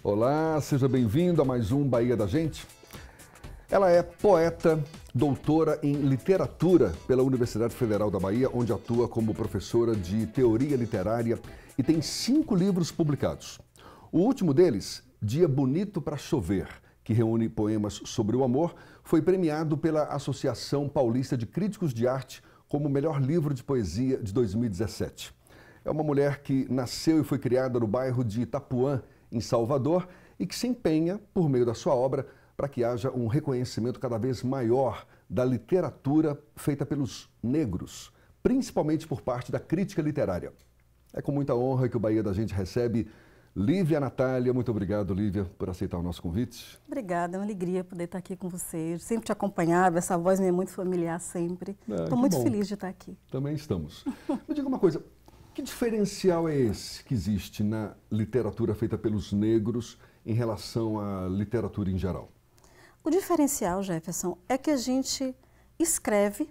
Olá, seja bem-vindo a mais um Bahia da Gente. Ela é poeta, doutora em literatura pela Universidade Federal da Bahia, onde atua como professora de teoria literária e tem 5 livros publicados. O último deles, Dia Bonito para Chover, que reúne poemas sobre o amor, foi premiado pela Associação Paulista de Críticos de Arte como o melhor livro de poesia de 2017. É uma mulher que nasceu e foi criada no bairro de Itapuã, em Salvador, e que se empenha, por meio da sua obra, para que haja um reconhecimento cada vez maior da literatura feita pelos negros, principalmente por parte da crítica literária. É com muita honra que o Bahia da Gente recebe Lívia Natália. Muito obrigado, Lívia, por aceitar o nosso convite. Obrigada, é uma alegria poder estar aqui com você. Eu sempre te acompanhava, essa voz me é muito familiar sempre. Estou muito feliz de estar aqui. Também estamos. Me diga uma coisa, que diferencial é esse que existe na literatura feita pelos negros em relação à literatura em geral? O diferencial, Jefferson, é que a gente escreve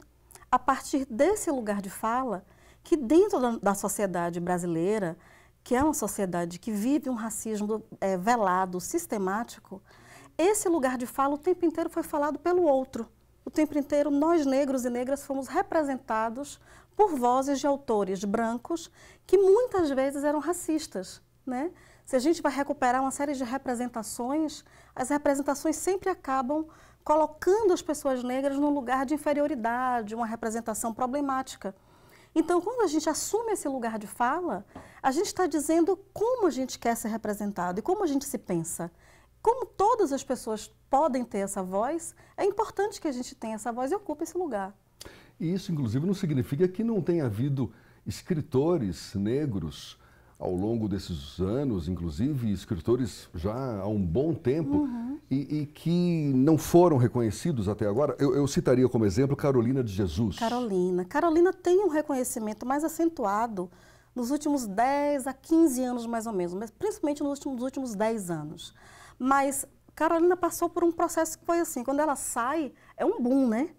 a partir desse lugar de fala que dentro da sociedade brasileira, que é uma sociedade que vive um racismo velado, sistemático, esse lugar de fala o tempo inteiro foi falado pelo outro. O tempo inteiro nós, negros e negras, fomos representados por vozes de autores brancos que muitas vezes eram racistas, né? Se a gente vai recuperar uma série de representações, as representações sempre acabam colocando as pessoas negras num lugar de inferioridade, uma representação problemática. Então, quando a gente assume esse lugar de fala, a gente está dizendo como a gente quer ser representado e como a gente se pensa. Como todas as pessoas podem ter essa voz, é importante que a gente tenha essa voz e ocupe esse lugar. E isso, inclusive, não significa que não tenha havido escritores negros ao longo desses anos, inclusive escritores já há um bom tempo, e que não foram reconhecidos até agora. Eu citaria como exemplo Carolina de Jesus. Carolina tem um reconhecimento mais acentuado nos últimos 10 a 15 anos, mais ou menos, mas principalmente nos últimos 10 anos. Mas Carolina passou por um processo que foi assim, quando ela sai, é um boom, né?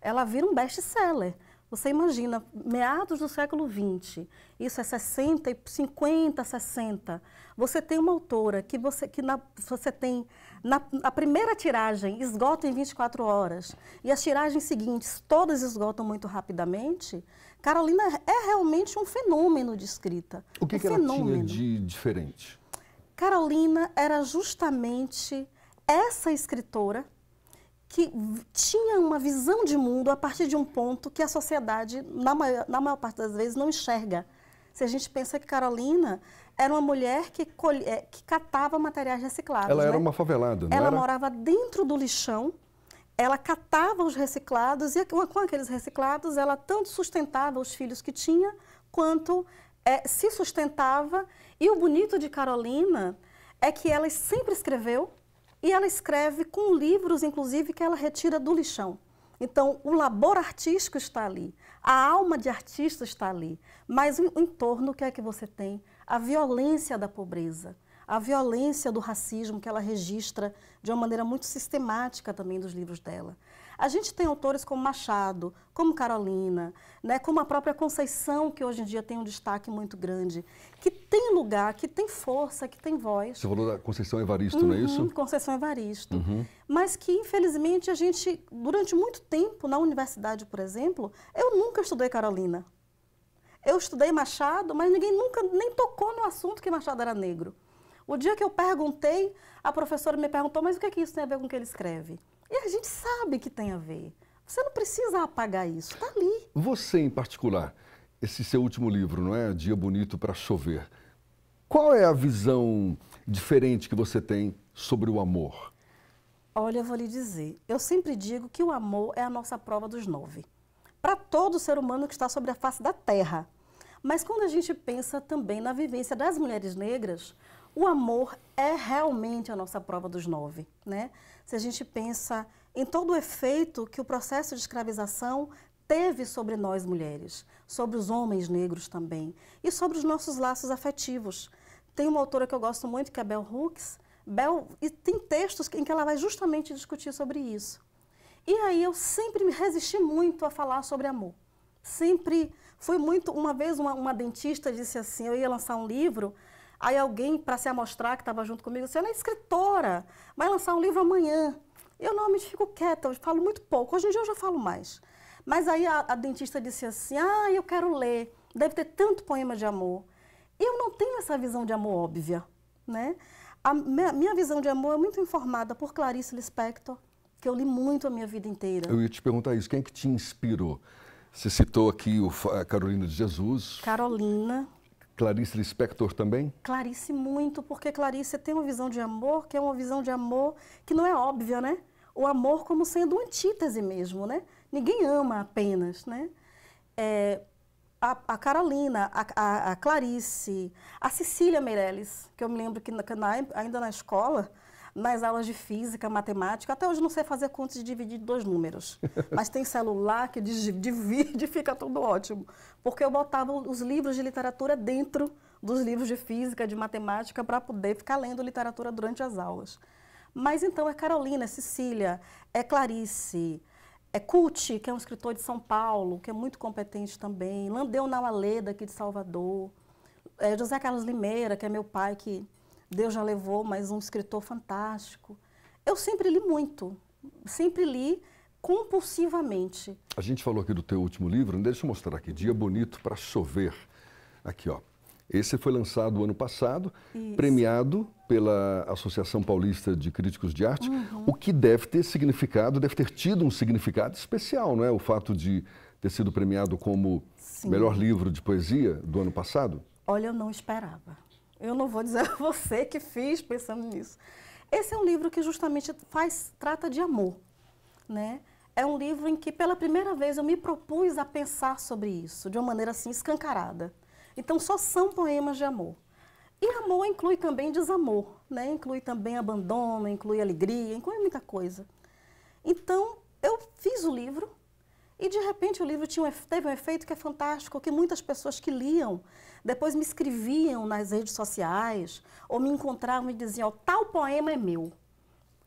Ela vira um best-seller. Você imagina, meados do século XX, isso é 60, 50, 60, você tem uma autora que você tem, a primeira tiragem esgota em 24 horas e as tiragens seguintes todas esgotam muito rapidamente. Carolina é realmente um fenômeno de escrita. O que ela tinha de diferente? Carolina era justamente essa escritora que tinha uma visão de mundo a partir de um ponto que a sociedade, na maior parte das vezes, não enxerga. Se a gente pensa que Carolina era uma mulher que catava materiais reciclados. Ela era uma favelada, não era? Ela morava dentro do lixão, ela catava os reciclados e com aqueles reciclados ela tanto sustentava os filhos que tinha, quanto se sustentava. E o bonito de Carolina é que ela sempre escreveu, e ela escreve com livros, inclusive, que ela retira do lixão. Então, o labor artístico está ali, a alma de artista está ali, mas em torno, o que é que você tem? A violência da pobreza, a violência do racismo que ela registra de uma maneira muito sistemática também dos livros dela. A gente tem autores como Machado, como Carolina, né, como a própria Conceição, que hoje em dia tem um destaque muito grande, que tem lugar, que tem força, que tem voz. Você falou da Conceição Evaristo, não é isso? Conceição Evaristo. Mas que, infelizmente, a gente, durante muito tempo, na universidade, por exemplo, eu nunca estudei Carolina. Eu estudei Machado, mas ninguém nunca nem tocou no assunto que Machado era negro. O dia que eu perguntei, a professora me perguntou, mas o que é que isso tem a ver com o que ele escreve? E a gente sabe que tem a ver. Você não precisa apagar isso, está ali. Você, em particular, esse seu último livro, não é? Dia Bonito para Chover. Qual é a visão diferente que você tem sobre o amor? Olha, eu vou lhe dizer, eu sempre digo que o amor é a nossa prova dos 9. Para todo ser humano que está sobre a face da terra. Mas quando a gente pensa também na vivência das mulheres negras, o amor é realmente a nossa prova dos 9, né? Se a gente pensa em todo o efeito que o processo de escravização teve sobre nós mulheres, sobre os homens negros também, e sobre os nossos laços afetivos. Tem uma autora que eu gosto muito, que é Bell Hooks, e tem textos em que ela vai justamente discutir sobre isso. E aí eu sempre me resisti muito a falar sobre amor. Sempre fui muito... Uma vez uma dentista disse assim, eu ia lançar um livro, Aí alguém, para se amostrar, que estava junto comigo, disse, ela é escritora, vai lançar um livro amanhã. Eu normalmente fico quieta, eu falo muito pouco. Hoje em dia eu já falo mais. Mas aí a dentista disse assim, eu quero ler, deve ter tanto poema de amor. Eu não tenho essa visão de amor óbvia, né? A minha visão de amor é muito informada por Clarice Lispector, que eu li muito a minha vida inteira. Eu ia te perguntar isso, quem é que te inspirou? Você citou aqui a Carolina de Jesus. Carolina. Clarice Lispector também? Clarice muito, porque Clarice tem uma visão de amor, que é uma visão de amor que não é óbvia, né? O amor como sendo uma antítese mesmo, né? Ninguém ama apenas, né? A Carolina, a Clarice, a Cecília Meirelles, que eu me lembro que ainda na escola, nas aulas de física, matemática, até hoje não sei fazer contas de dividir 2 números, mas tem celular que divide e fica tudo ótimo, porque eu botava os livros de literatura dentro dos livros de física, de matemática, para poder ficar lendo literatura durante as aulas. Mas então é Carolina, é Cecília, é Clarice, é Cuti, que é um escritor de São Paulo, que é muito competente também, Landeu Naualeda, aqui de Salvador, José Carlos Limeira, que é meu pai, que Deus já levou, mas um escritor fantástico. Eu sempre li muito, sempre li compulsivamente. A gente falou aqui do teu último livro, deixa eu mostrar aqui, Dia Bonito para Chover. Aqui, ó. Esse foi lançado ano passado, Isso. Premiado pela Associação Paulista de Críticos de Arte, o que deve ter tido um significado especial, não é? O fato de ter sido premiado como Sim. melhor livro de poesia do ano passado? Olha, eu não esperava. Eu não vou dizer a você que fiz pensando nisso. Esse é um livro que justamente trata de amor, né? É um livro em que, pela primeira vez, eu me propus a pensar sobre isso, de uma maneira assim, escancarada. Então, só são poemas de amor. E amor inclui também desamor, né? Inclui também abandono, inclui alegria, inclui muita coisa. Então, eu fiz o livro e, de repente, o livro teve um efeito que é fantástico, que muitas pessoas que liam, depois me escreviam nas redes sociais, ou me encontravam e diziam, tal poema é meu.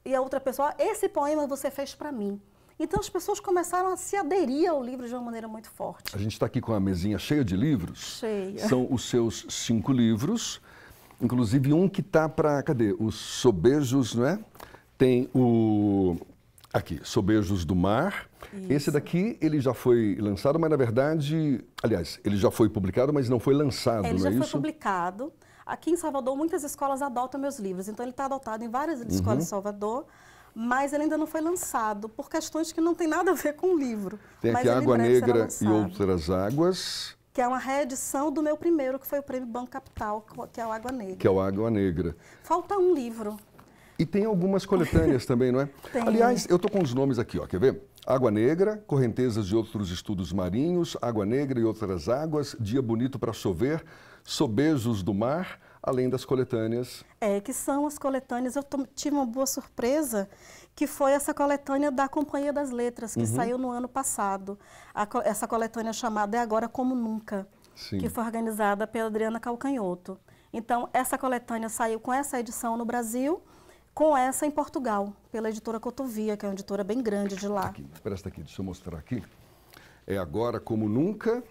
E a outra pessoa, esse poema você fez para mim. Então, as pessoas começaram a se aderir ao livro de uma maneira muito forte. A gente está aqui com a mesinha cheia de livros. Cheia. São os seus 5 livros, inclusive um que está para, cadê? Os Sobejos, não é? Tem aqui, Sobejos do Mar. Isso. Esse daqui, ele já foi lançado, mas na verdade, aliás, ele já foi publicado, mas não foi lançado, ele não é isso? já foi publicado. Aqui em Salvador, muitas escolas adotam meus livros, então ele está adotado em várias escolas de Salvador, mas ele ainda não foi lançado, por questões que não tem nada a ver com o livro. Tem aqui Água Negra e Outras Águas. Que é uma reedição do meu primeiro, que foi o Prêmio Banco Capital, que é o Água Negra. Que é o Água Negra. Falta um livro. E tem algumas coletâneas também, não é? Tem. Aliás, eu estou com os nomes aqui, ó, quer ver? Água Negra, Correntezas e Outros Estudos Marinhos, Água Negra e Outras Águas, Dia Bonito para Chover, Sobejos do Mar, além das coletâneas. Que são as coletâneas. Eu tive uma boa surpresa, que foi essa coletânea da Companhia das Letras, que saiu no ano passado. Essa coletânea chamada É Agora Como Nunca, Sim. que foi organizada pela Adriana Calcanhoto. Então, essa coletânea saiu com essa edição no Brasil, com essa em Portugal, pela editora Cotovia, que é uma editora bem grande de lá. Aqui, presta aqui, deixa eu mostrar aqui. É Agora Como Nunca.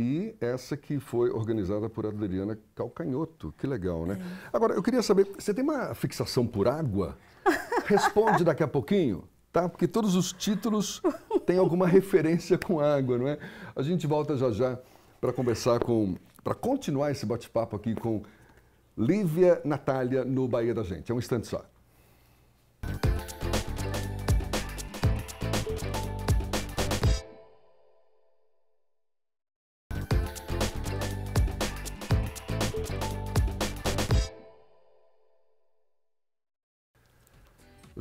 E essa que foi organizada por Adriana Calcanhoto. Que legal, né? Agora, eu queria saber, você tem uma fixação por água? Responde daqui a pouquinho, tá? Porque todos os títulos têm alguma referência com água, não é? A gente volta já já para conversar para continuar esse bate-papo aqui com Lívia Natália no Bahia da Gente. É um instante só.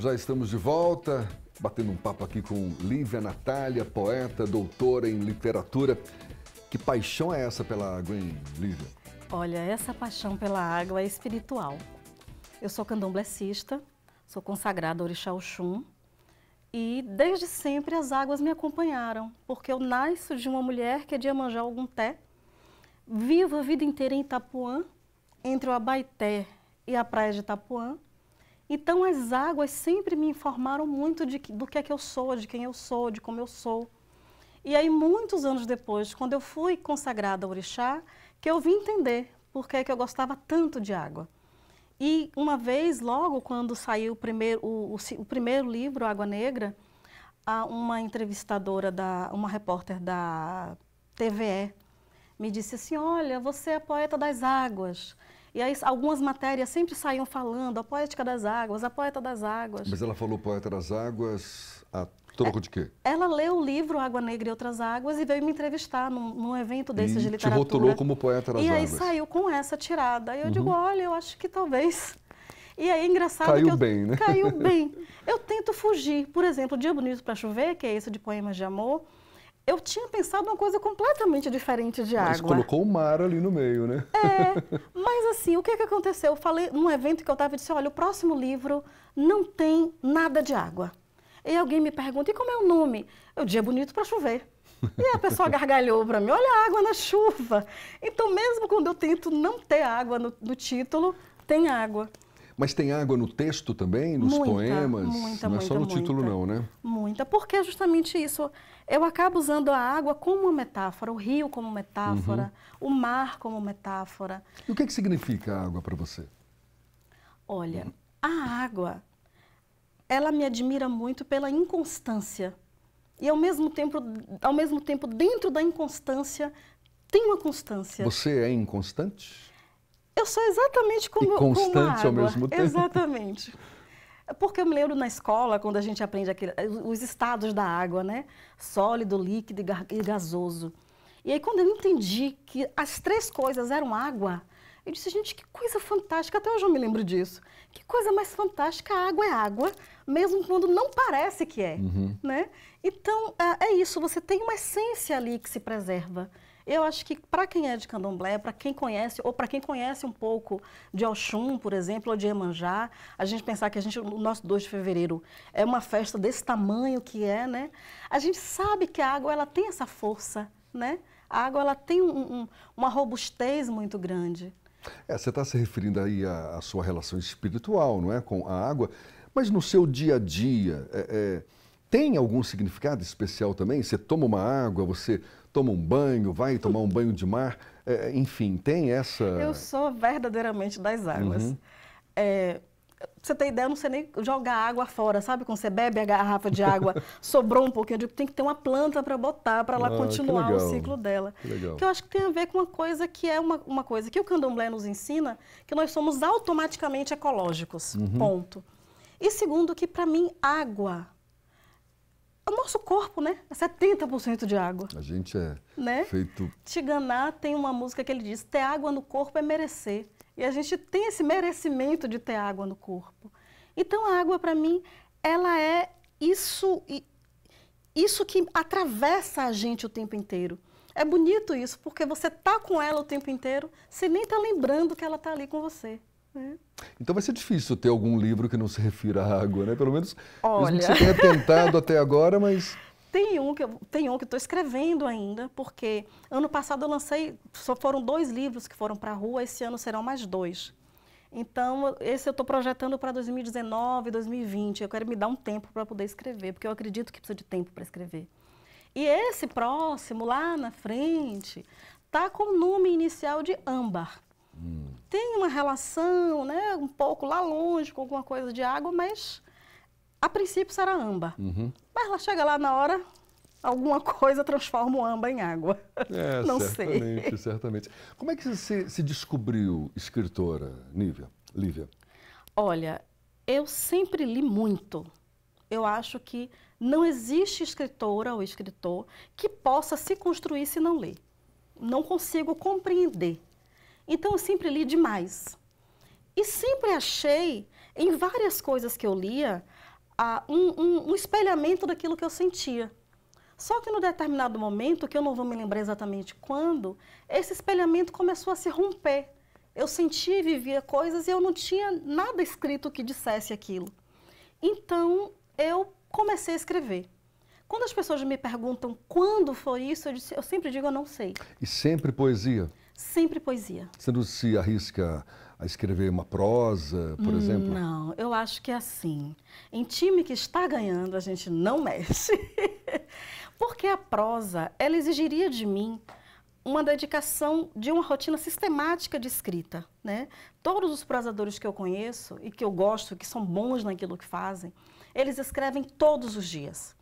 Já estamos de volta, batendo um papo aqui com Lívia Natália, poeta, doutora em literatura. Que paixão é essa pela água, hein, Lívia? Olha, essa paixão pela água é espiritual. Eu sou candomblessista, sou consagrada a Orixá Oxum e desde sempre as águas me acompanharam, porque eu nasço de uma mulher que é de Iemanjá Ogunté, vivo a vida inteira em Itapuã, entre o Abaeté e a praia de Itapuã. Então, as águas sempre me informaram muito do que é que eu sou, de quem eu sou, de como eu sou. E aí, muitos anos depois, quando eu fui consagrada a Orixá, que eu vim entender por que eu gostava tanto de água. E uma vez, logo quando saiu o primeiro livro, Água Negra, uma entrevistadora, uma repórter da TVE, me disse assim, olha, você é poeta das águas. E aí algumas matérias sempre saíam falando, a poética das águas, a poeta das águas. Mas ela falou poeta das águas a troco de quê? Ela leu o livro Água Negra e Outras Águas e veio me entrevistar num evento desses de literatura. E te rotulou como poeta das águas. E aí saiu com essa tirada. E eu digo, olha, eu acho que talvez... E aí, engraçado Caiu bem, né? Caiu bem. Eu tento fugir. Por exemplo, Dia Bonito para Chover, que é esse de poemas de amor, eu tinha pensado uma coisa completamente diferente de água. Mas colocou o mar ali no meio, né? Mas assim, o que aconteceu? Eu falei num evento que eu estava e disse, olha, o próximo livro não tem nada de água. E alguém me pergunta, e como é o nome? Eu, Dia Bonito para Chover. E a pessoa gargalhou para mim, olha a água na chuva. Então, mesmo quando eu tento não ter água no título, tem água. Mas tem água no texto também, nos poemas? Muita, não é só no título não, né? Muita, porque é justamente isso. Eu acabo usando a água como uma metáfora, o rio como metáfora, o mar como metáfora. E o que significa a água para você? Olha, a água, ela me admira muito pela inconstância. E ao mesmo tempo dentro da inconstância, tem uma constância. Você é inconstante? Eu sou exatamente como constante como a água. ao mesmo tempo. Exatamente. Porque eu me lembro na escola, quando a gente aprende os estados da água, né? Sólido, líquido e gasoso. E aí, quando eu entendi que as três coisas eram água, eu disse, gente, que coisa fantástica. Até hoje eu me lembro disso. Que coisa mais fantástica. A água é água, mesmo quando não parece que é. Né? Então, é isso. Você tem uma essência ali que se preserva. Eu acho que para quem é de candomblé, para quem conhece, ou para quem conhece um pouco de Oxum, por exemplo, ou de Iemanjá, a gente pensar que o nosso 2 de fevereiro é uma festa desse tamanho que é, né? A gente sabe que a água ela tem essa força, né? A água ela tem uma robustez muito grande. Você está se referindo aí à sua relação espiritual, não é, com a água, mas no seu dia a dia, tem algum significado especial também? Você toma uma água, você toma um banho, vai tomar um banho de mar, enfim, tem essa... Eu sou verdadeiramente das águas. Pra você ter ideia, eu não sei nem jogar água fora, sabe? Quando você bebe a garrafa de água, sobrou um pouquinho, eu digo, tem que ter uma planta para botar, para ela continuar o ciclo dela. Que eu acho que tem a ver com uma coisa que é uma coisa que o candomblé nos ensina, que nós somos automaticamente ecológicos, ponto. E segundo, que para mim, água... O nosso corpo, né? É 70% de água. A gente feito... Tiganá tem uma música que ele diz, ter água no corpo é merecer. E a gente tem esse merecimento de ter água no corpo. Então, a água, para mim, ela é isso que atravessa a gente o tempo inteiro. É bonito isso, porque você tá com ela o tempo inteiro, você nem tá lembrando que ela tá ali com você. Então vai ser difícil ter algum livro que não se refira à água, né? Pelo menos, olha, mesmo que você tenha tentado até agora, mas... Tem um que eu estou escrevendo ainda, porque ano passado eu lancei, só foram 2 livros que foram para a rua, esse ano serão mais 2. Então, esse eu estou projetando para 2019, 2020. Eu quero me dar um tempo para poder escrever, porque eu acredito que precisa de tempo para escrever. E esse próximo, lá na frente, está com o nome inicial de Âmbar. Tem uma relação, né, um pouco lá longe com alguma coisa de água, mas a princípio será âmbar. Mas lá chega lá na hora, alguma coisa transforma o âmbar em água. Não certamente, sei. Certamente. Como é que você se descobriu escritora, Lívia? Olha, eu sempre li muito. Eu acho que não existe escritora ou escritor que possa se construir se não ler. Não consigo compreender. Então, eu sempre li demais. E sempre achei, em várias coisas que eu lia, um espelhamento daquilo que eu sentia. Só que, num determinado momento, que eu não vou me lembrar exatamente quando, esse espelhamento começou a se romper. Eu sentia e vivia coisas e eu não tinha nada escrito que dissesse aquilo. Então, eu comecei a escrever. Quando as pessoas me perguntam quando foi isso, eu sempre digo, eu não sei. E sempre poesia? Sempre poesia. Você não se arrisca a escrever uma prosa, por exemplo? Não, eu acho que é assim. Em time que está ganhando, a gente não mexe. Porque a prosa, ela exigiria de mim uma dedicação de uma rotina sistemática de escrita, né? Todos os prosadores que eu conheço e que eu gosto, que são bons naquilo que fazem, eles escrevem todos os dias.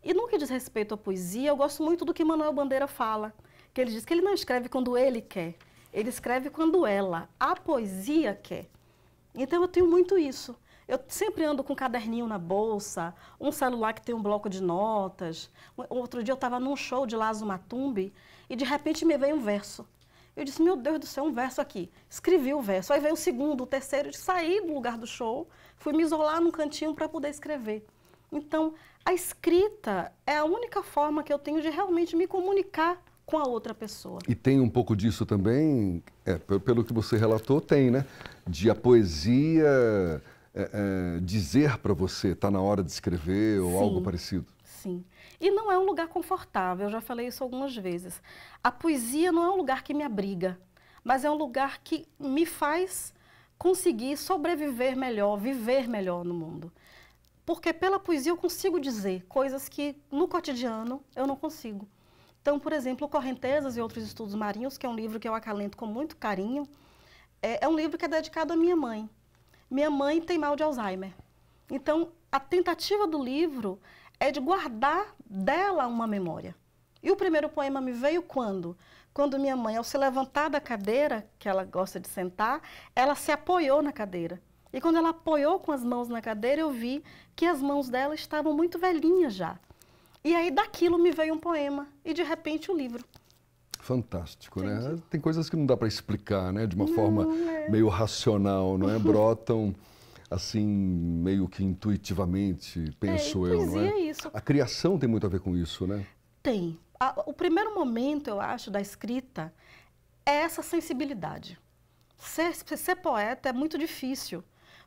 E no que diz respeito à poesia, eu gosto muito do que Manuel Bandeira fala, que ele diz que ele não escreve quando ele quer, ele escreve quando ela, a poesia, quer. Então eu tenho muito isso. Eu sempre ando com um caderninho na bolsa, um celular que tem um bloco de notas. Outro dia eu estava num show de Lazo Matumbi e de repente me veio um verso. Eu disse, meu Deus do céu, um verso aqui. Escrevi o verso, aí veio o segundo, o terceiro, eu saí do lugar do show, fui me isolar num cantinho para poder escrever. Então, a escrita é a única forma que eu tenho de realmente me comunicar com a outra pessoa. E tem um pouco disso também, pelo que você relatou, tem, né? De a poesia dizer para você, está na hora de escrever ou Sim, algo parecido. Sim. E não é um lugar confortável, eu já falei isso algumas vezes. A poesia não é um lugar que me abriga, mas é um lugar que me faz conseguir sobreviver melhor, viver melhor no mundo. Porque pela poesia eu consigo dizer coisas que no cotidiano eu não consigo. Então, por exemplo, Correntezas e Outros Estudos Marinhos, que é um livro que eu acalento com muito carinho, é um livro que é dedicado à minha mãe. Minha mãe tem mal de Alzheimer. Então, a tentativa do livro é de guardar dela uma memória. E o primeiro poema me veio quando? Quando minha mãe, ao se levantar da cadeira, que ela gosta de sentar, ela se apoiou na cadeira. E quando ela apoiou com as mãos na cadeira, eu vi que as mãos dela estavam muito velhinhas já. E aí daquilo me veio um poema e de repente o livro. Fantástico, Entendi. né? Tem coisas que não dá para explicar, né? De uma forma meio racional, não é? Brotam assim, meio que intuitivamente, penso eu, não é? É isso. A criação tem muito a ver com isso, né? Tem. O primeiro momento, eu acho, da escrita é essa sensibilidade. Ser poeta é muito difícil,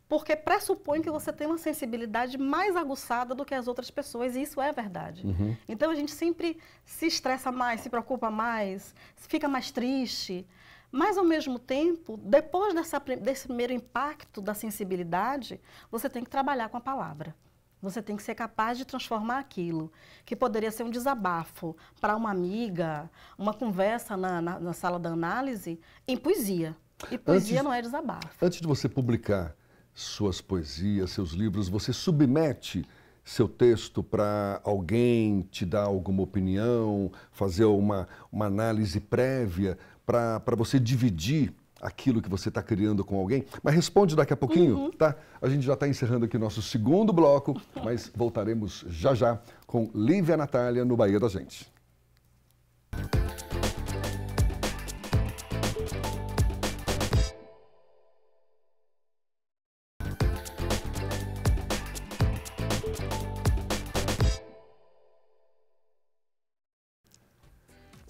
porque pressupõe que você tem uma sensibilidade mais aguçada do que as outras pessoas, e isso é verdade. Uhum. Então, a gente sempre se estressa mais, se preocupa mais, fica mais triste. Mas, ao mesmo tempo, depois desse primeiro impacto da sensibilidade, você tem que trabalhar com a palavra. Você tem que ser capaz de transformar aquilo, que poderia ser um desabafo para uma amiga, uma conversa na sala da análise, em poesia. E poesia não é desabafo. Antes de você publicar suas poesias, seus livros, você submete seu texto para alguém te dar alguma opinião, fazer uma análise prévia para você dividir aquilo que você está criando com alguém? Mas responde daqui a pouquinho, tá? A gente já está encerrando aqui o nosso segundo bloco, mas voltaremos já já com Lívia Natália no Bahia da Gente.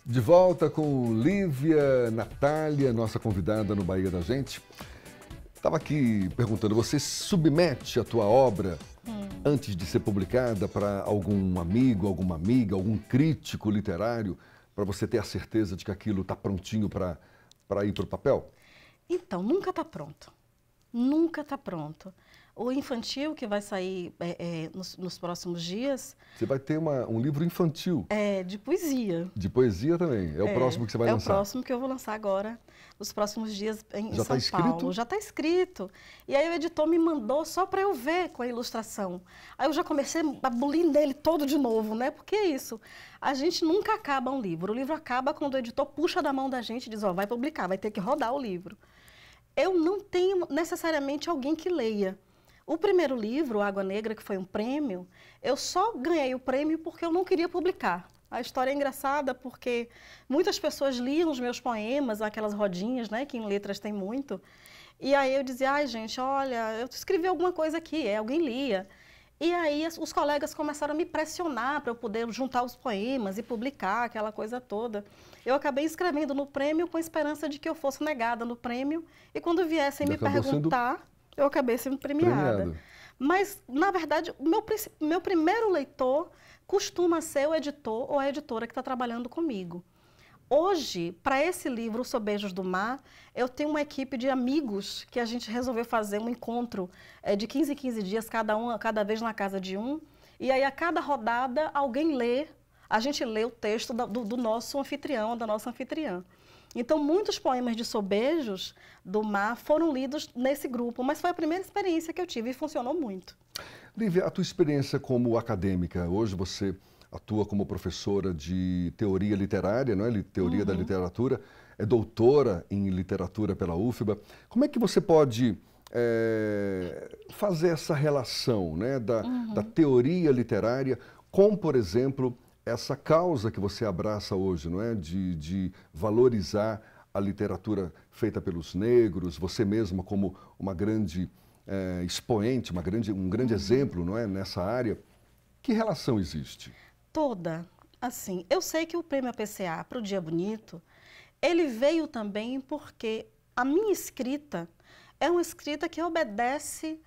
De volta com Lívia Natália, nossa convidada no Bahia da Gente. Estava aqui perguntando, você submete a tua obra antes de ser publicada para algum amigo, alguma amiga, algum crítico literário, para você ter a certeza de que aquilo está prontinho para ir para o papel? Então, nunca está pronto. Nunca está pronto. O infantil, que vai sair nos próximos dias... Você vai ter um livro infantil. De poesia. De poesia também. É o próximo que você vai lançar. É o próximo que eu vou lançar agora, nos próximos dias em Já São está Paulo. escrito? Já está escrito. E aí o editor me mandou só para eu ver com a ilustração. Aí eu já comecei a bulir nele todo de novo, né? Porque é isso. A gente nunca acaba um livro. O livro acaba quando o editor puxa da mão da gente e diz, ó, vai publicar, vai ter que rodar o livro. Eu não tenho necessariamente alguém que leia. O primeiro livro, Água Negra, que foi um prêmio, eu só ganhei o prêmio porque eu não queria publicar. A história é engraçada porque muitas pessoas liam os meus poemas, aquelas rodinhas, né, que em letras tem muito. E aí eu dizia, ai gente, olha, eu escrevi alguma coisa aqui, alguém lia. E aí os colegas começaram a me pressionar para eu poder juntar os poemas e publicar, aquela coisa toda. Eu acabei escrevendo no prêmio com a esperança de que eu fosse negada no prêmio e quando viessem me perguntar, eu acabei sendo premiada. Mas, na verdade, o meu primeiro leitor costuma ser o editor ou a editora que está trabalhando comigo. Hoje, para esse livro, Os Sobejos do Mar, eu tenho uma equipe de amigos que a gente resolveu fazer um encontro de 15 em 15 dias, cada vez na casa de um. E aí, a cada rodada, alguém lê a gente lê o texto do nosso anfitrião, da nossa anfitriã. Então, muitos poemas de Sobejos do Mar foram lidos nesse grupo, mas foi a primeira experiência que eu tive e funcionou muito. Lívia, a tua experiência como acadêmica, hoje você atua como professora de teoria literária, não é? Teoria da literatura, é doutora em literatura pela UFBA. Como é que você pode fazer essa relação, né, da teoria literária com, por exemplo, essa causa que você abraça hoje, não é? De valorizar a literatura feita pelos negros, você mesma como uma grande expoente, um grande exemplo, não é? Nessa área. Que relação existe? Toda. Assim, eu sei que o Prêmio APCA para o Dia Bonito, ele veio também porque a minha escrita é uma escrita que obedece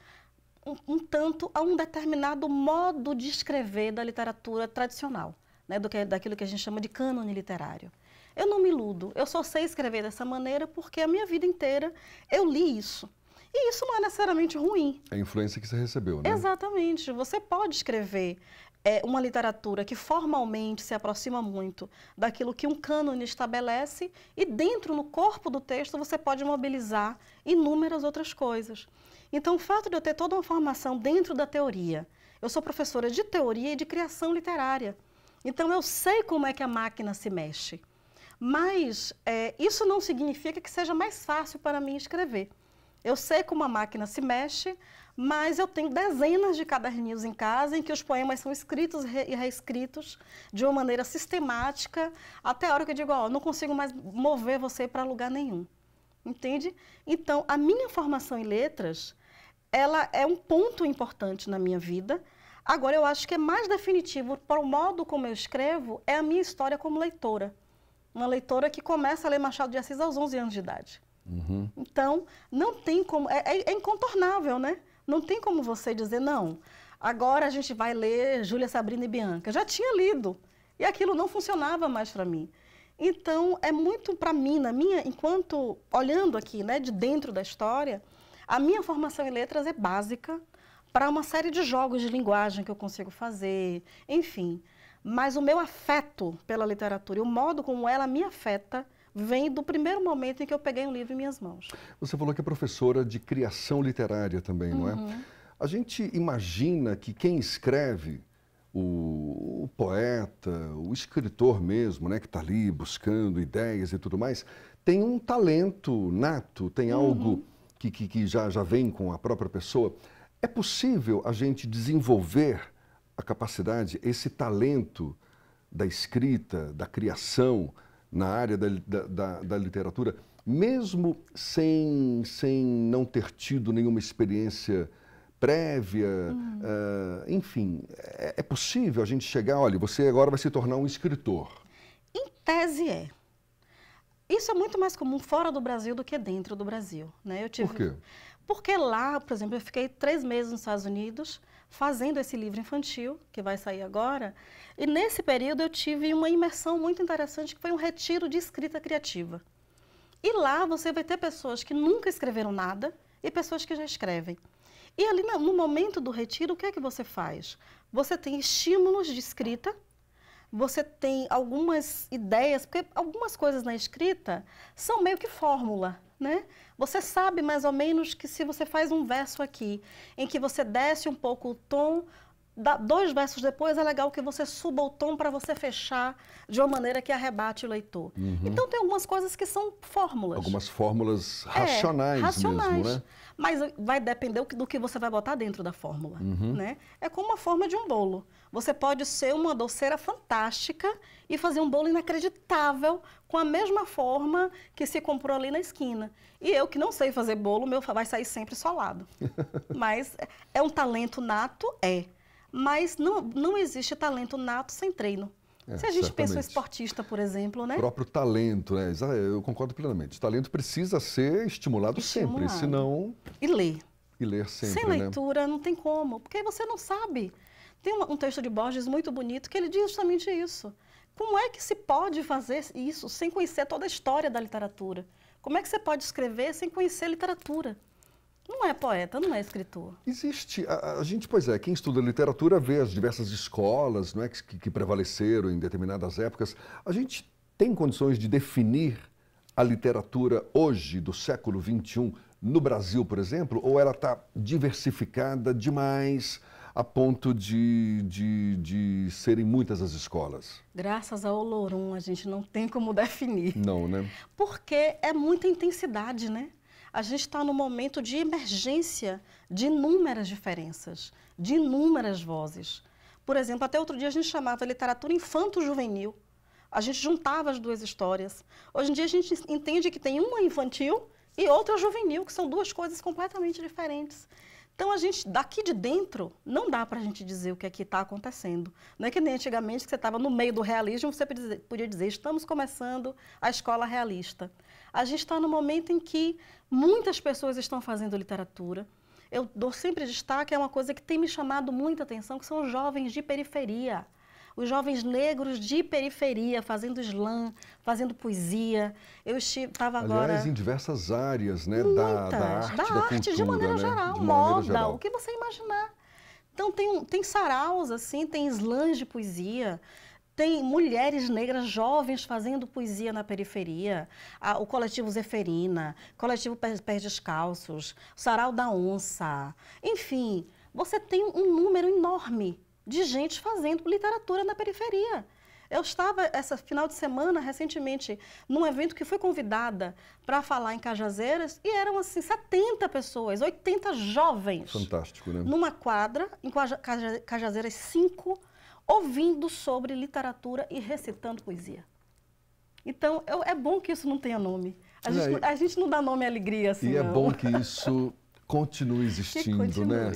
um tanto a um determinado modo de escrever da literatura tradicional, né, daquilo que a gente chama de cânone literário. Eu não me iludo, eu só sei escrever dessa maneira porque a minha vida inteira eu li isso. E isso não é necessariamente ruim. É a influência que você recebeu, né? Exatamente. Você pode escrever uma literatura que formalmente se aproxima muito daquilo que um cânone estabelece e dentro, no corpo do texto, você pode mobilizar inúmeras outras coisas. Então, o fato de eu ter toda uma formação dentro da teoria, eu sou professora de teoria e de criação literária, então eu sei como é que a máquina se mexe, mas isso não significa que seja mais fácil para mim escrever. Eu sei como a máquina se mexe, mas eu tenho dezenas de caderninhos em casa em que os poemas são escritos e reescritos de uma maneira sistemática, até a hora que eu digo, ó, não consigo mais mover você para lugar nenhum. Entende? Então, a minha formação em letras, ela é um ponto importante na minha vida. Agora, eu acho que é mais definitivo para o modo como eu escrevo, é a minha história como leitora. Uma leitora que começa a ler Machado de Assis aos 11 anos de idade. Então, não tem como, é incontornável, né? Não tem como você dizer, não, agora a gente vai ler Júlia, Sabrina e Bianca. Já tinha lido e aquilo não funcionava mais para mim. Então, é muito para mim, enquanto olhando aqui, né, de dentro da história, a minha formação em letras é básica para uma série de jogos de linguagem que eu consigo fazer, enfim. Mas o meu afeto pela literatura e o modo como ela me afeta vem do primeiro momento em que eu peguei um livro em minhas mãos. Você falou que é professora de criação literária também, não é? A gente imagina que quem escreve, o poeta, o escritor mesmo, né, que está ali buscando ideias e tudo mais, tem um talento nato, tem algo que já vem com a própria pessoa. É possível a gente desenvolver a capacidade, esse talento da escrita, da criação, na área da literatura, mesmo sem não ter tido nenhuma experiência prévia, enfim, é possível a gente chegar, olha, você agora vai se tornar um escritor? Em tese é. Isso é muito mais comum fora do Brasil do que dentro do Brasil, né? Por quê? Porque lá, por exemplo, eu fiquei 3 meses nos Estados Unidos fazendo esse livro infantil, que vai sair agora, e nesse período eu tive uma imersão muito interessante, que foi um retiro de escrita criativa. E lá você vai ter pessoas que nunca escreveram nada e pessoas que já escrevem. E ali no momento do retiro, o que é que você faz? Você tem estímulos de escrita, você tem algumas ideias, porque algumas coisas na escrita são meio que fórmula, né? Você sabe mais ou menos que se você faz um verso aqui, em que você desce um pouco o tom, 2 versos depois é legal que você suba o tom para você fechar de uma maneira que arrebate o leitor. Então tem algumas coisas que são fórmulas. Algumas fórmulas racionais mesmo, né? Mas vai depender do que você vai botar dentro da fórmula, né? É como a forma de um bolo. Você pode ser uma doceira fantástica e fazer um bolo inacreditável com a mesma forma que se comprou ali na esquina. E eu que não sei fazer bolo, o meu vai sair sempre solado. Mas é um talento nato? É. Mas não existe talento nato sem treino. Se a gente pensa o esportista, por exemplo, né? O próprio talento, né? Eu concordo plenamente. O talento precisa ser estimulado sempre, senão... E ler. E ler sempre, sem leitura, não tem como, porque você não sabe. Tem um texto de Borges muito bonito que ele diz justamente isso. Como é que se pode fazer isso sem conhecer toda a história da literatura? Como é que você pode escrever sem conhecer literatura? Não é poeta, não é escritor. Existe, a gente, pois é, quem estuda literatura vê as diversas escolas, não é, que prevaleceram em determinadas épocas. A gente tem condições de definir a literatura hoje, do século XXI, no Brasil, por exemplo, ou ela está diversificada demais a ponto de serem muitas as escolas? Graças ao Olorum, a gente não tem como definir. Não, né? Porque é muita intensidade, né? A gente está num momento de emergência de inúmeras diferenças, de inúmeras vozes. Por exemplo, até outro dia a gente chamava literatura infanto-juvenil. A gente juntava as duas histórias. Hoje em dia a gente entende que tem uma infantil e outra juvenil, que são duas coisas completamente diferentes. Então, a gente, daqui de dentro, não dá para a gente dizer o que é que está acontecendo. Não é que nem antigamente, que você estava no meio do realismo, você podia dizer, estamos começando a escola realista. A gente está no momento em que muitas pessoas estão fazendo literatura. Eu dou sempre destaque a uma coisa que tem me chamado muita atenção, que são os jovens de periferia. Os jovens negros de periferia, fazendo slam, fazendo poesia. Eu estava agora... Aliás, em diversas áreas, né? Muitas, da arte, da cultura, de maneira né? geral, De moda, maneira geral. o que você imaginar. Então, tem saraus, assim, tem slams de poesia, tem mulheres negras jovens fazendo poesia na periferia, o coletivo Zeferina, coletivo Pés Descalços, o Sarau da Onça, enfim, você tem um número enorme de gente fazendo literatura na periferia. Eu estava, essa final de semana, recentemente, num evento que fui convidada para falar em Cajazeiras, e eram, assim, 70 pessoas, 80 jovens. Fantástico, né? Numa quadra, em Cajazeiras 5, ouvindo sobre literatura e recitando poesia. Então, é bom que isso não tenha nome. A gente não dá nome à alegria, assim, E é não. bom que isso continue existindo, né?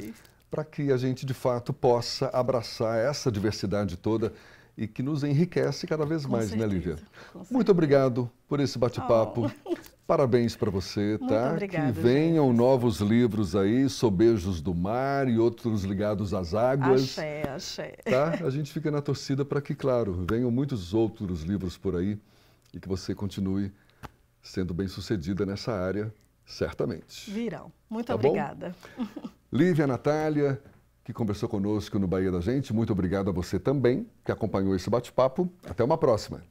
Para que a gente, de fato, possa abraçar essa diversidade toda e que nos enriquece cada vez mais, né, Lívia? Muito obrigado por esse bate-papo. Parabéns para você, tá? Muito obrigada, que venham Jefferson. novos livros aí, Sobejos do Mar e outros ligados às águas. Axé, axé. Tá? A gente fica na torcida para que, claro, venham muitos outros livros por aí e que você continue sendo bem-sucedida nessa área, certamente. Virão. Muito Tá obrigada. Lívia Natália, que conversou conosco no Bahia da Gente, muito obrigado a você também, que acompanhou esse bate-papo. Até uma próxima.